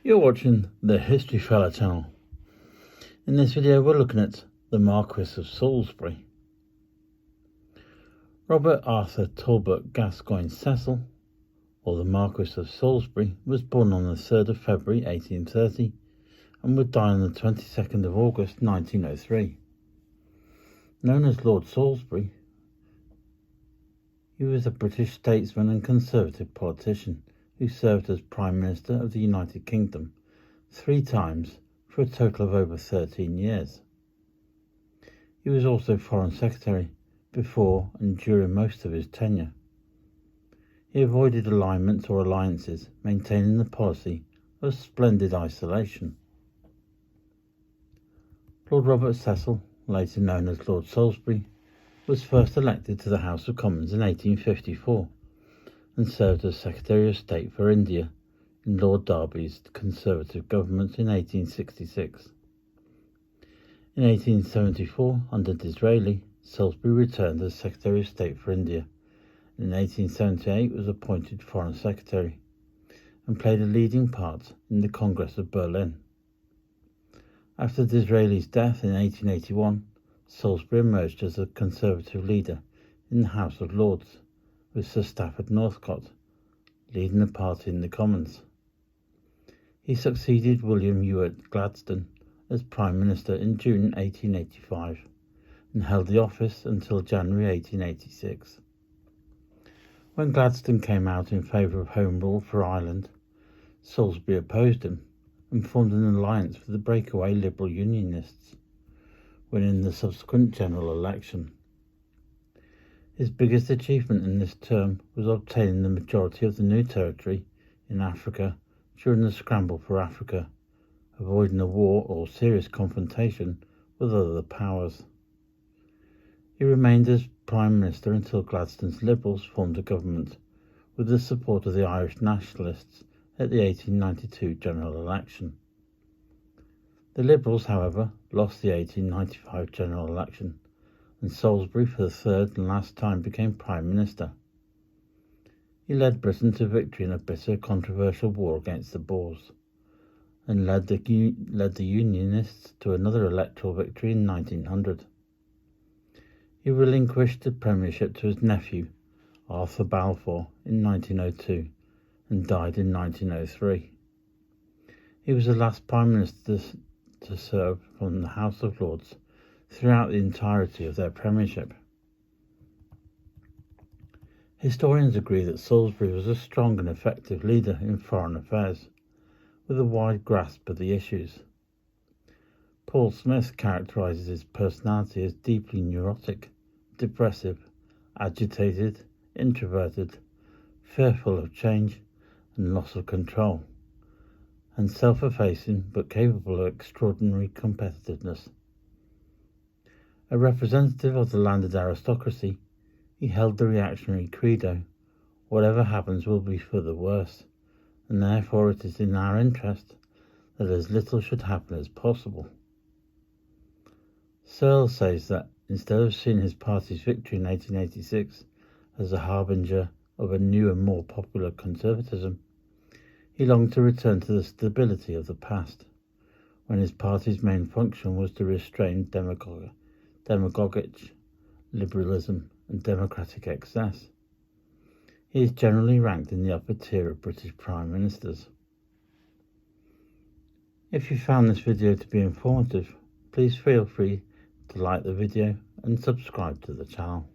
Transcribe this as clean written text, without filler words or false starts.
You're watching the History Fella channel. In this video we're looking at the Marquess of Salisbury. Robert Arthur Talbot Gascoigne Cecil, or the Marquess of Salisbury, was born on the 3rd of February 1830 and would die on the 22nd of August 1903. Known as Lord Salisbury, he was a British statesman and Conservative politician who served as Prime Minister of the United Kingdom 3 times for a total of over 13 years. He was also Foreign Secretary before and during most of his tenure. He avoided alignments or alliances, maintaining the policy of splendid isolation. Lord Robert Cecil, later known as Lord Salisbury, was first elected to the House of Commons in 1854 and served as Secretary of State for India in Lord Derby's Conservative government in 1866. In 1874, under Disraeli, Salisbury returned as Secretary of State for India, and in 1878 was appointed Foreign Secretary and played a leading part in the Congress of Berlin. After Disraeli's death in 1881, Salisbury emerged as a Conservative leader in the House of Lords, with Sir Stafford Northcote leading the party in the Commons. He succeeded William Ewart Gladstone as Prime Minister in June 1885 and held the office until January 1886. When Gladstone came out in favour of Home Rule for Ireland, Salisbury opposed him and formed an alliance with the breakaway Liberal Unionists, winning the subsequent general election. His biggest achievement in this term was obtaining the majority of the new territory in Africa during the Scramble for Africa, avoiding a war or serious confrontation with other powers. He remained as Prime Minister until Gladstone's Liberals formed a government with the support of the Irish Nationalists at the 1892 general election. The Liberals, however, lost the 1895 general election, and Salisbury for the third and last time became Prime Minister. He led Britain to victory in a bitter, controversial war against the Boers, and led the Unionists to another electoral victory in 1900. He relinquished the premiership to his nephew, Arthur Balfour, in 1902 and died in 1903. He was the last Prime Minister to serve from the House of Lords throughout the entirety of their premiership. Historians agree that Salisbury was a strong and effective leader in foreign affairs, with a wide grasp of the issues. Paul Smith characterises his personality as deeply neurotic, depressive, agitated, introverted, fearful of change and loss of control, and self-effacing but capable of extraordinary competitiveness. A representative of the landed aristocracy, he held the reactionary credo, whatever happens will be for the worse, and therefore it is in our interest that as little should happen as possible. Searle says that instead of seeing his party's victory in 1886 as a harbinger of a new and more popular conservatism, he longed to return to the stability of the past, when his party's main function was to restrain demagogic liberalism and democratic excess. He is generally ranked in the upper tier of British Prime Ministers. If you found this video to be informative, please feel free to like the video and subscribe to the channel.